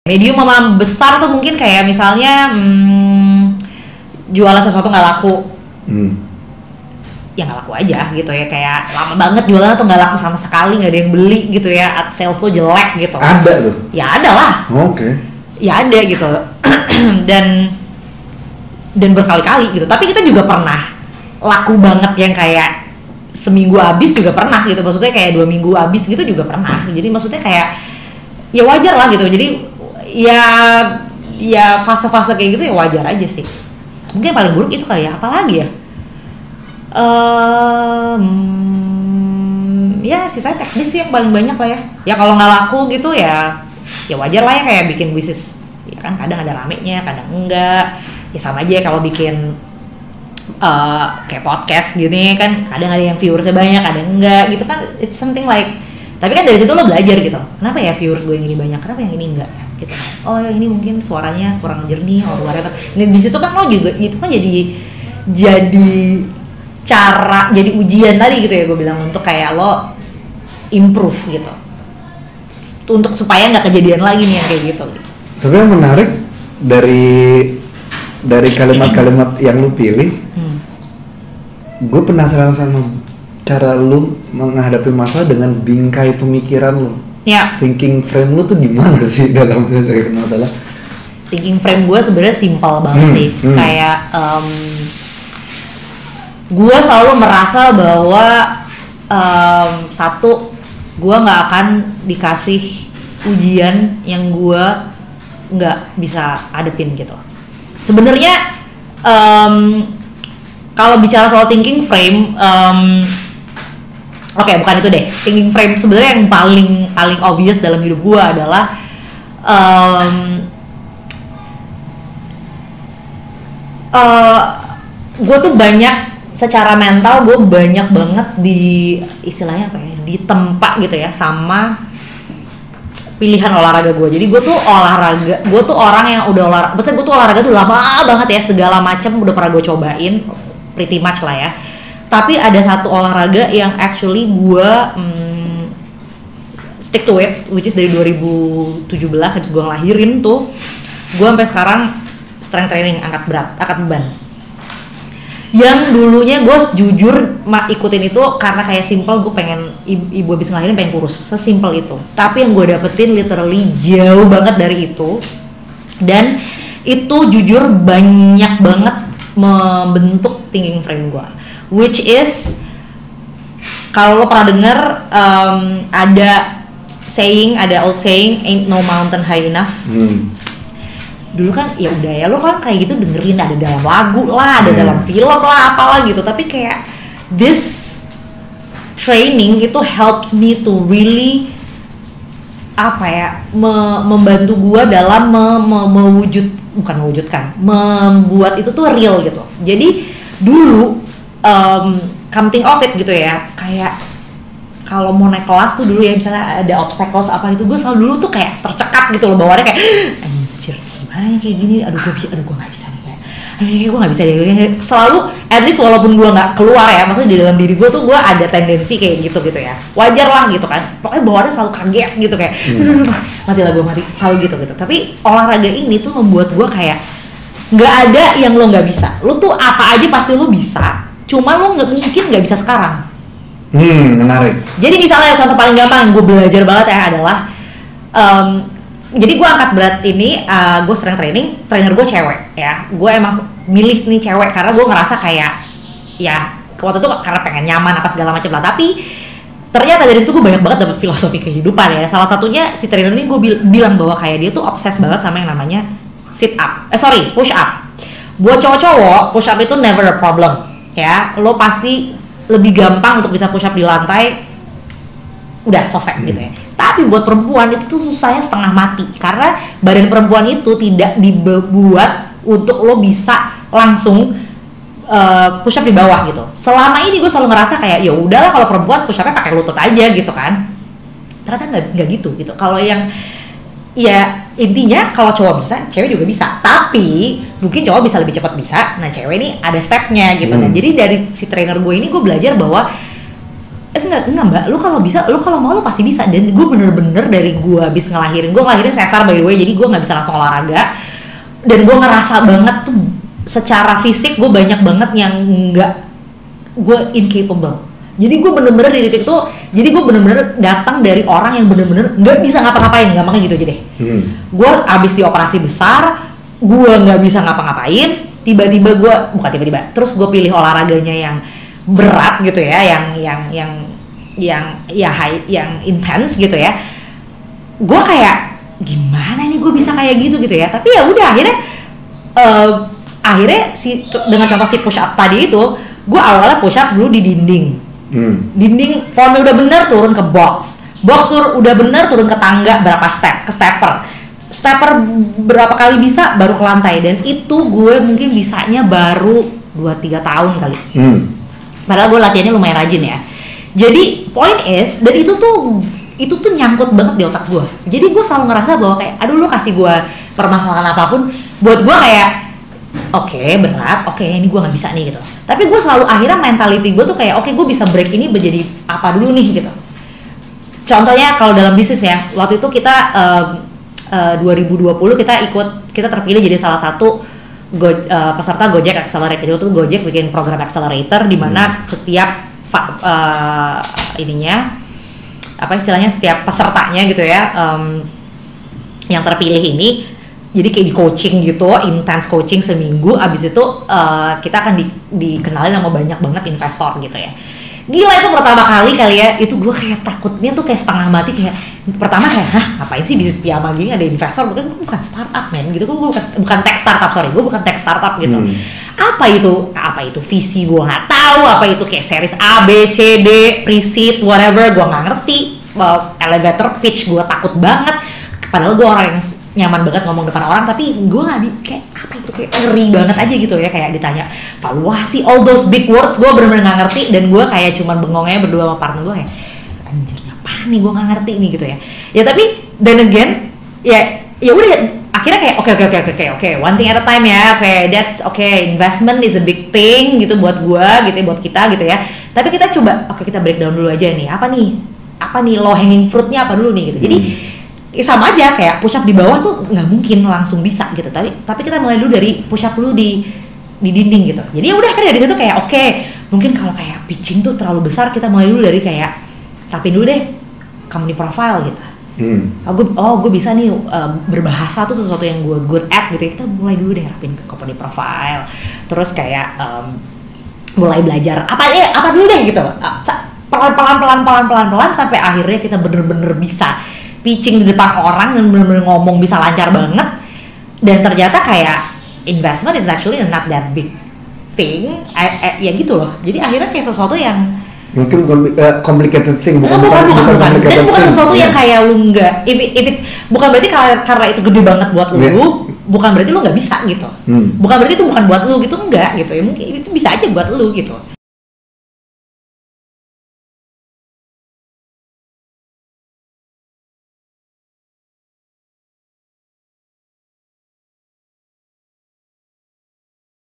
Medium sama besar tuh mungkin kayak misalnya jualan sesuatu nggak laku, ya nggak laku aja gitu ya, kayak lama banget jualan tuh nggak laku sama sekali, nggak ada yang beli gitu ya, sales tuh jelek gitu. Ada tuh? Ya ada lah. Oke. Ya ada gitu. dan berkali-kali gitu. Tapi kita juga pernah laku banget yang kayak seminggu habis juga pernah gitu. Maksudnya kayak 2 minggu habis gitu juga pernah. Jadi maksudnya kayak ya wajar lah gitu. Jadi ya fase-fase kayak gitu ya wajar aja sih. Mungkin paling buruk itu kali ya, apalagi ya? Ya sisanya teknis sih yang paling banyak lah ya. Ya kalau nggak laku gitu ya wajar lah ya, kayak bikin bisnis. Ya kan kadang ada ramenya, kadang enggak. Ya sama aja kalau bikin kayak podcast gini kan, kadang ada yang viewersnya banyak, kadang enggak gitu kan. It's something like, tapi kan dari situ lo belajar gitu. Kenapa ya viewers gue yang ini banyak, kenapa yang ini enggak? Gitu. Oh ini mungkin suaranya kurang jernih or whatever. Nah di situ kan lo juga itu kan jadi cara, jadi ujian tadi gitu ya gue bilang, untuk kayak lo improve gitu, untuk supaya nggak kejadian lagi nih yang kayak gitu. Tapi yang menarik dari kalimat-kalimat yang lu pilih, gue penasaran sama cara lu menghadapi masalah dengan bingkai pemikiran lu. Ya. Thinking frame lu tuh gimana sih dalam menyelesaikan masalah? Thinking frame gue sebenarnya simpel banget sih. Kayak gue selalu merasa bahwa satu, gue nggak akan dikasih ujian yang gue nggak bisa hadepin gitu. Sebenarnya kalau bicara soal thinking frame, oke, bukan itu deh. Thinking frame sebenarnya yang paling obvious dalam hidup gue adalah gue tuh banyak secara mental, gue banyak banget di istilahnya apa ya, ditempa gitu ya sama pilihan olahraga gue. Jadi gue tuh orang yang udah olahraga, maksudnya gue tuh olahraga tuh lama banget ya, segala macam udah pernah gue cobain, pretty much lah ya. Tapi ada satu olahraga yang actually gue stick to it, which is dari 2017 habis gue ngelahirin tuh, gue sampai sekarang strength training, angkat beban. Yang dulunya gue jujur ikutin itu karena kayak simple, gue pengen ibu habis ngelahirin pengen kurus, sesimpel itu. Tapi yang gue dapetin literally jauh banget dari itu, dan itu jujur banyak banget membentuk thinking frame gue, which is kalau lo pernah denger ada old saying, ain't no mountain high enough. Dulu kan ya udah ya, lo kan kayak gitu dengerin, ada dalam lagu lah, ada dalam film lah, apalah gitu. Tapi kayak this training itu helps me to really membantu gua dalam membuat itu tuh real gitu. Jadi dulu come think of it gitu ya, kayak kalau mau naik kelas tuh dulu ya, misalnya ada obstacles apa gitu, gue selalu dulu tuh kayak tercekat gitu loh, bawaannya kayak anjir gimana kayak gini, aduh gue nggak bisa nih, kayak gue nggak bisa deh. Selalu at least walaupun gue nggak keluar ya, maksudnya di dalam diri gue tuh gue ada tendensi kayak gitu ya, wajar lah gitu kan, pokoknya bawaannya selalu kaget gitu kayak mati, selalu gitu. Tapi olahraga ini tuh membuat gue kayak nggak ada yang lo nggak bisa, lo tuh apa aja pasti lo bisa, cuma lo mungkin nggak bisa sekarang. Menarik. Jadi misalnya contoh paling gampang yang gue belajar banget ya adalah jadi gue angkat berat ini, gue strength training, trainer gue cewek ya. Gue emang milih nih cewek karena gue ngerasa kayak ya waktu itu karena pengen nyaman apa segala macam lah. Tapi ternyata dari situ gue banyak banget dapet filosofi kehidupan ya. Salah satunya si trainer ini gue bilang bahwa kayak dia tuh obses banget sama yang namanya push up. Buat cowok-cowok push up itu never a problem ya. Lo pasti lebih gampang untuk bisa push up di lantai, udah selesai gitu ya. Tapi buat perempuan itu tuh susahnya setengah mati karena badan perempuan itu tidak dibuat untuk lo bisa langsung push up di bawah gitu. Selama ini gue selalu ngerasa kayak ya udahlah kalau perempuan push upnya pakai lutut aja gitu kan. Ternyata nggak gitu. Kalau yang ya intinya kalau cowok bisa, cewek juga bisa. Tapi mungkin cowok bisa lebih cepat bisa. Nah cewek ini ada stepnya gitu. Dan jadi dari si trainer gue ini gue belajar bahwa enggak mbak, lu kalau bisa, lu kalau mau lu pasti bisa. Dan gue bener-bener dari gue habis ngelahirin sesar by the way, jadi gue nggak bisa langsung olahraga. Dan gue ngerasa banget tuh secara fisik gue banyak banget yang nggak, gue incapable. Jadi gue bener-bener di titik itu, jadi gue bener-bener datang dari orang yang bener-bener nggak bisa ngapa-ngapain, gampangnya gitu aja deh. Gue abis dioperasi besar, gue nggak bisa ngapa-ngapain, tiba-tiba gue, bukan tiba-tiba, terus gue pilih olahraganya yang berat gitu ya, yang intens gitu ya. Gue kayak gimana nih gue bisa kayak gitu ya. Tapi ya udah akhirnya dengan contoh si push up tadi itu, gue awalnya push up dulu di dinding. Dinding formnya udah bener turun ke box udah bener turun ke tangga berapa step, ke stepper berapa kali bisa baru ke lantai. Dan itu gue mungkin bisanya baru 2-3 tahun kali. Padahal gue latihannya lumayan rajin ya. Jadi point is, dan itu tuh nyangkut banget di otak gue. Jadi gue selalu ngerasa bahwa kayak, aduh lu kasih gue permasalahan apapun, buat gue kayak oke, berat, oke, ini gue nggak bisa nih gitu. Tapi gue selalu akhirnya mentality gue tuh kayak oke, gue bisa break ini menjadi apa dulu nih gitu. Contohnya kalau dalam bisnis ya, waktu itu kita 2020 kita terpilih jadi salah satu peserta Gojek Accelerate. Jadi waktu Gojek bikin program Accelerator di mana setiap setiap pesertanya gitu ya, yang terpilih ini jadi kayak di coaching gitu, intense coaching seminggu. Abis itu kita akan dikenalin sama banyak banget investor gitu ya. Gila, itu pertama kali ya, itu gue kayak takutnya tuh kayak setengah mati, kayak pertama kayak ngapain sih bisnis piyama gini ada investor, bukan startup men gitu, gue bukan tech startup, gue bukan tech startup gitu. Apa itu visi gue nggak tahu, apa itu kayak series A, B, C, D, pre-seed, whatever, gue nggak ngerti. Elevator pitch gue takut banget, padahal gue orang yang nyaman banget ngomong depan orang, tapi gue nggak kayak apa itu, kayak ngeri banget aja gitu ya, kayak ditanya valuasi, all those big words gue bener-bener nggak ngerti. Dan gue kayak cuman bengongnya berdua sama partner gue kayak anjir apa nih, gue nggak ngerti nih gitu ya. Ya tapi then again ya udah akhirnya kayak oke, one thing at a time ya, that's investment is a big thing gitu buat gue gitu, buat kita gitu ya. Tapi kita coba kita breakdown dulu aja nih, apa nih low hanging fruitnya apa dulu nih gitu. Jadi sama aja kayak push up di bawah tuh nggak mungkin langsung bisa gitu, tapi kita mulai dulu dari push up dulu di dinding gitu. Jadi ya udah kan dari situ kayak oke, mungkin kalau kayak pitching tuh terlalu besar, kita mulai dulu dari kayak rapin dulu deh company profile gitu. Gue bisa nih berbahasa tuh sesuatu yang gue good at gitu ya. Kita mulai dulu deh rapin company profile, terus kayak mulai belajar apa dulu deh gitu, pelan-pelan sampai akhirnya kita bener-bener bisa pitching di depan orang dan bener-bener ngomong bisa lancar banget. Dan ternyata kayak investment is actually not that big thing, ya gitu loh. Jadi akhirnya kayak sesuatu yang mungkin bukan complicated thing, bukan dan bukan sesuatu yang kayak lu nggak, bukan berarti karena itu gede banget buat lu, bukan berarti lu nggak bisa gitu. Bukan berarti itu bukan buat lu gitu, enggak gitu ya, mungkin itu bisa aja buat lu gitu.